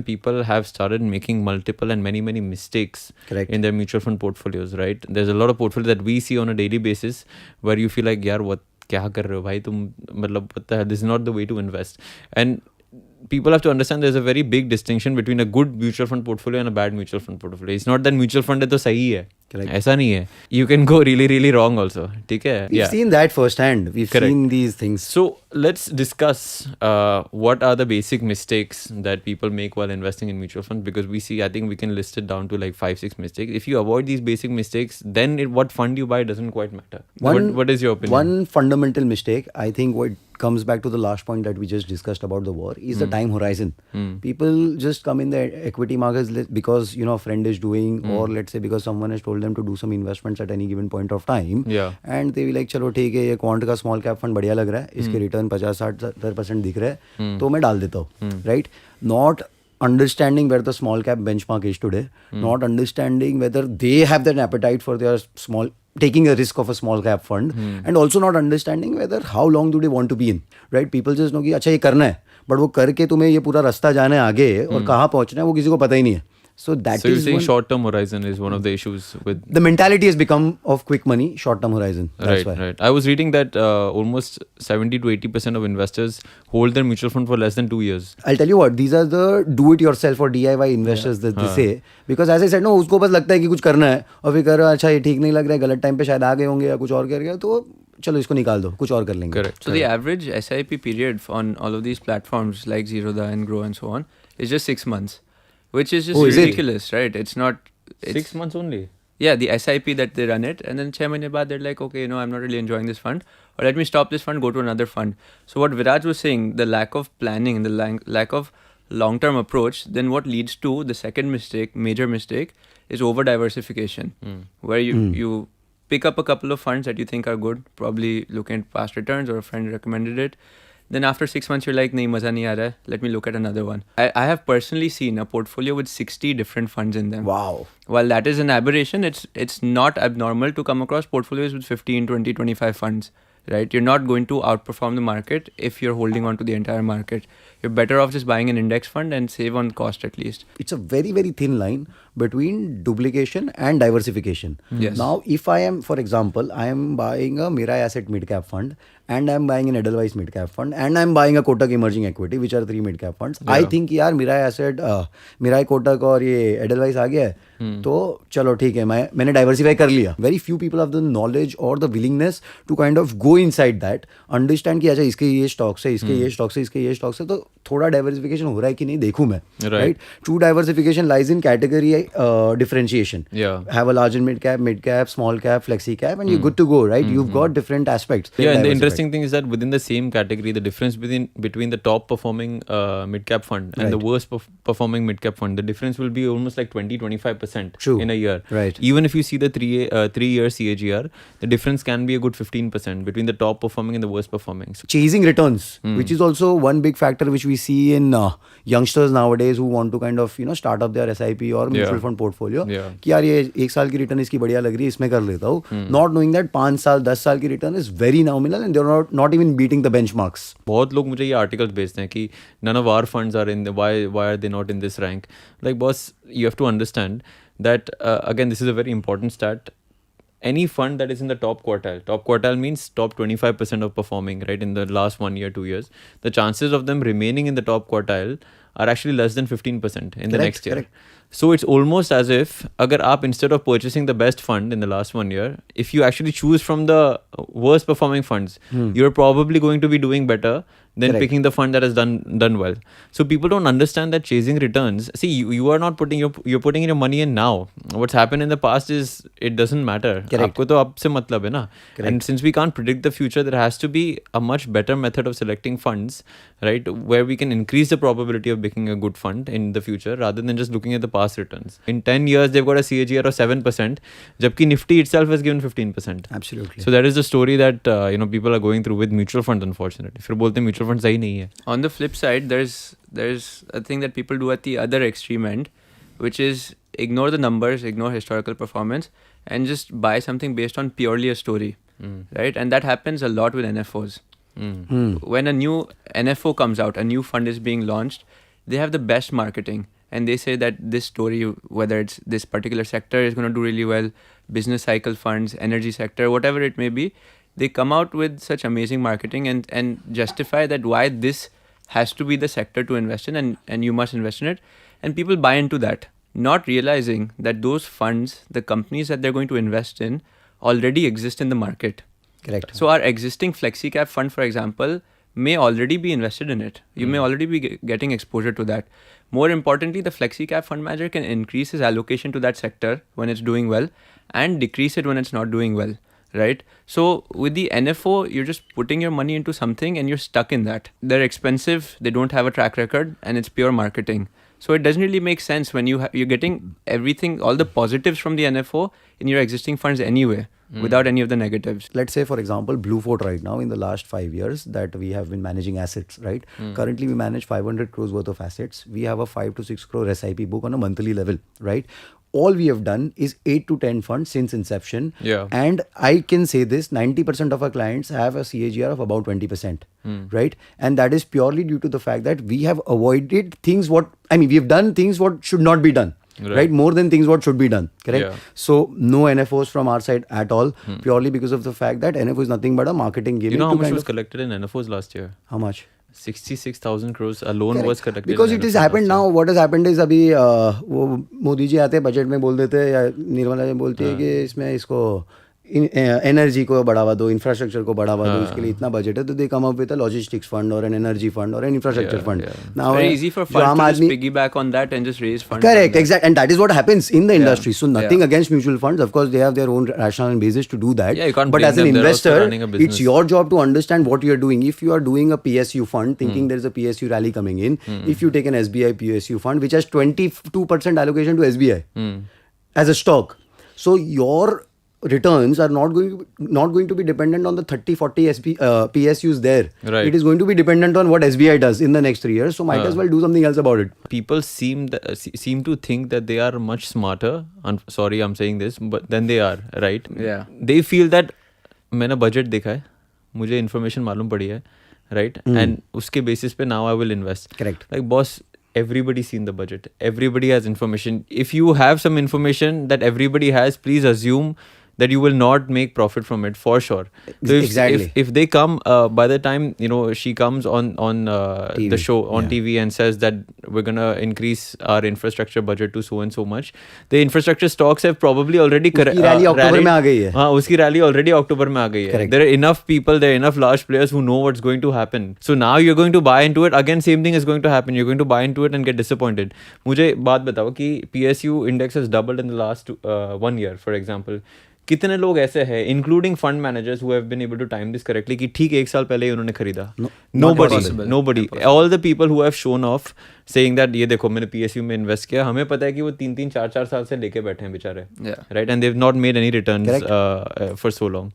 people have started making multiple and many mistakes Correct. in their mutual fund portfolios, right? There's a lot of portfolios that we see on a daily basis where you feel like, yaar, what क्या कर रहे हो भाई तुम, मतलब what the hell, this is not the way to invest. And people have to understand there's a very big distinction between a good mutual fund portfolio and a bad mutual fund portfolio. It's not that mutual fund है तो सही है. Correct. ऐसा नहीं है. You can go really wrong also. ठीक है? We've seen that firsthand. We've Correct. seen these things. So let's discuss what are the basic mistakes that people make while investing in mutual funds, because we see, I think we can list it down to like 5-6 mistakes. If you avoid these basic mistakes, then what fund you buy doesn't quite matter. What is your opinion? One fundamental mistake, I think what comes back to the last point that we just discussed about the war, is the time horizon. People just come in the equity markets because, you know, a friend is doing, or let's say because someone has told them to do some investments at any given point of time. Yeah. And they be like, चलो ठीक है, ये quant का small cap fund बढ़िया लग रहा है, इसके रिटर्न 50-60% दिख रहे हैं, तो मैं डाल देता हूँ, right? Not understanding where the small cap benchmark is today, not understanding whether they have that appetite for their taking a risk of a small cap fund, and also not understanding whether how long do they want to be in, right? People just know कि अच्छा ये करना है, but वो करके तुम्हें ये पूरा रास्ता जाना है आगे और कहाँ पहुँचना है वो किसी को पता ही नहीं है. So you're saying short-term horizon is one of the issues with... The mentality has become of quick money, short-term horizon. That's why. Right. I was reading that almost 70-80% of investors hold their mutual fund for less than 2 years. I'll tell you what, these are the do-it-yourself or DIY investors that they say. Because as I said, no, उसको बस लगता है कि कुछ करना है और फिर कर अच्छा ये ठीक नहीं लग रहा है, गलत टाइम पे शायद आ गए होंगे या कुछ और कर गया, तो चलो इसको निकाल दो, कुछ और कर लेंगे. Correct. So the average SIP period on all of these platforms like Zerodha and Grow and so on is just 6 months. Which is just ridiculous, right? It's not... 6 months only? Yeah, the SIP that they run it, and then 6 months baad they're like, okay, I'm not really enjoying this fund, or let me stop this fund, go to another fund. So what Viraj was saying, the lack of planning and the lack of long-term approach, then what leads to the second mistake, major mistake, is over-diversification, where you pick up a couple of funds that you think are good, probably looking at past returns or a friend recommended it. Then after 6 months, you're like, nahi, maza nahi aa raha hai. Let me look at another one. I have personally seen a portfolio with 60 different funds in them. Wow. While that is an aberration, it's not abnormal to come across portfolios with 15, 20, 25 funds, right? You're not going to outperform the market if you're holding on to the entire market. You're better off just buying an index fund and save on cost at least. It's a very, very thin line between duplication and diversification. Yes. Now, if I am, for example, I am buying a Mirae Asset Mid-Cap Fund, and I'm buying an Edelweiss Mid-Cap Fund, and I'm buying a Kotak Emerging Equity, which are 3 Mid-Cap funds. Yeah. I think यार Mirae Asset, Mirae Kotak और ये Edelweiss आ गया है, तो चलो ठीक है, मैंने diversify कर लिया. Very few people have the knowledge or the willingness to kind of go inside that, understand कि अच्छा इसके ये stocks है, इसके ये stocks है, इसके ये stocks है, तो थोड़ा diversification हो रहा है कि नहीं देखूं मैं, right? True diversification lies in category differentiation. Yeah. Have a large mid-cap, small cap, flexi cap, and you're good to go, right? You've got different aspects. Yeah, and the interesting thing is that within the same category, the difference between the top performing mid-cap fund and the worst performing mid-cap fund, the difference will be almost like 20-25% in a year. Right. Even if you see the 3-year CAGR, the difference can be a good 15% between the top performing and the worst performing. So, chasing returns, which is also one big factor which we see in youngsters nowadays who want to kind of start up their SIP or mutual fund portfolio. कि यार ये 1 साल की return इसकी बढ़िया लग रही है, इसमें कर लेता हूँ. Not knowing that 5 साल 10 साल की return is very nominal and they're not even beating the benchmarks. बहुत लोग मुझे ये आर्टिकल्स भेजते हैं कि none of our funds are in the why are they not in this rank? Like boss, you have to understand that again this is a very important stat. Any fund that is in the top quartile means top 25% of performing, right, in the last 1 year, 2 years, the chances of them remaining in the top quartile are actually less than 15% in the next year. Correct. So it's almost as if agar aap instead of purchasing the best fund in the last 1 year, if you actually choose from the worst performing funds, you're probably going to be doing better than picking the fund that has done well. So people don't understand that chasing returns. See, you are not putting you're putting your money in now. What's happened in the past is it doesn't matter. आपको तो अब से मतलब है ना. And since we can't predict the future, there has to be a much better method of selecting funds, right, where we can increase the probability of picking a good fund in the future rather than just looking at the past returns. In 10 years, they've got a CAGR of 7%, जबकि Nifty itself has given 15%. Absolutely. So that is the story that people are going through with mutual funds, unfortunately. फिर बोलते हैं mutual fund सही नहीं है. On the flip side, there's a thing that people do at the other extreme end, which is ignore the numbers, ignore historical performance, and just buy something based on purely a story, right? And that happens a lot with NFOs. When a new NFO comes out, a new fund is being launched, they have the best marketing. and they say that this story, whether it's this particular sector is going to do really well, business cycle funds, energy sector, whatever it may be, they come out with such amazing marketing and justify that why this has to be the sector to invest in, and you must invest in it. And people buy into that, not realizing that those funds, the companies that they're going to invest in, already exist in the market. Correct. So our existing FlexiCap fund, for example, may already be invested in it. You may already be getting exposure to that. More importantly, the FlexiCap fund manager can increase his allocation to that sector when it's doing well and decrease it when it's not doing well, right? So with the NFO, you're just putting your money into something and you're stuck in that. They're expensive, they don't have a track record, and it's pure marketing. So it doesn't really make sense when you're getting everything, all the positives from the NFO in your existing funds anyway, without any of the negatives. Let's say, for example, Blue Fort right now, in the last 5 years that we have been managing assets, right? Currently, we manage 500 crores worth of assets. We have a 5 to 6 crore SIP book on a monthly level, right? All we have done is 8 to 10 funds since inception. Yeah. And I can say this, 90% of our clients have a CAGR of about 20%, right? And that is purely due to the fact that we have avoided things we have done things what should not be done. Right, more than things what should be done, correct? Yeah. So no NFOs from our side at all, purely because of the fact that NFO is nothing but a marketing game. You know how much was collected in NFOs last year? How much? 66,000 crores alone was collected. Because in it has NFOs happened last now. What has happened is अभी वो मोदी जी आते हैं budget में बोल देते हैं या निर्मला जी बोलती है कि इसमें इसको एनर्जी को बढ़ावा दो, इंफ्रास्ट्रक्चर को बढ़ावा दो, इसके लिए इतना बजट है, तो they come up with a logistics fund और एन एनर्जी फंड और an infrastructure fund. Now very easy for funds to just piggyback on that and just raise funds. Correct, exactly, and that is what happens in the industry. So nothing against mutual funds. Of course, they have their own rationale and basis to do that. Yeah, you can't but blame as an them. They're also investor, running a business. it's your job to understand what you are doing. If you are doing a PSU fund, thinking there is a PSU rally coming in, if you take an SBI PSU fund which has 22% allocation to SBI as a stock, so your returns are not going to be dependent on the 30-40 PSUs there. Right. It is going to be dependent on what SBI does in the next 3 years. So might as well do something else about it. People seem to think that they are much smarter. Sorry, I'm saying this, but then they are, right? Yeah. They feel that मैंने budget देखा है, मुझे information मालूम पड़ी है, right? And उसके basis पे now I will invest. Correct. Like boss, everybody's seen the budget. Everybody has information. If you have some information that everybody has, please assume that you will not make profit from it for sure. So Exactly. If they come by the time she comes on the show on TV and says that we're gonna increase our infrastructure budget to so and so much, the infrastructure stocks have probably already उसकी rally October में आ गई है. हाँ, उसकी rally already October में आ गई है. Correct. There are enough people, there are enough large players who know what's going to happen. So now you're going to buy into it. Again, same thing is going to happen. You're going to buy into it and get disappointed. मुझे बात बताओ कि PSU index has doubled in the last 1 year, for example. कितने लोग ऐसे हैं including fund managers who have been able to time this correctly कि ठीक 1 साल पहले ही उन्होंने खरीदा? Nobody. All the people who have shown of saying that ये देखो मैंने पीएसयू में इन्वेस्ट किया, हमें पता है कि वो 3-4 साल से लेके बैठे हैं बेचारे, right? And they have not made any returns for so long.